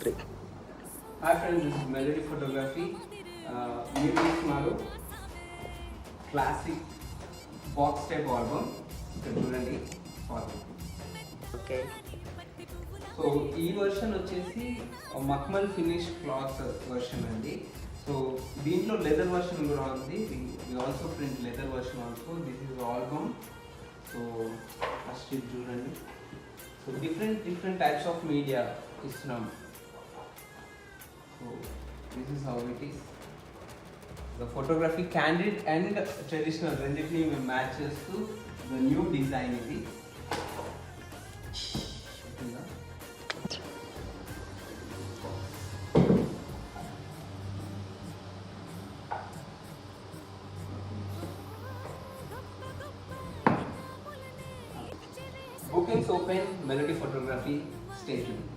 3. Hi friends, this is Melody Photography. మీరు చూస్తున్నారు classic box type album. ఇక్కడ చూడండి ఆల్బమ్. ఓకే. సో ఈ వర్షన్ వచ్చేసి మక్మల్ ఫినిష్ క్లాత్ వర్షన్ అండి. సో దీంట్లో లెదర్ వర్షన్ కూడా ఉంది. We also print leather version also. This is album. So first ఇది చూడండి. So different types of media ఇస్తున్నాం. So this is how it is. The photography candid and traditional రెండింటిని మేము match చేస్తూ the new design ఇది. Bookings open, Melody Photography, stay tuned.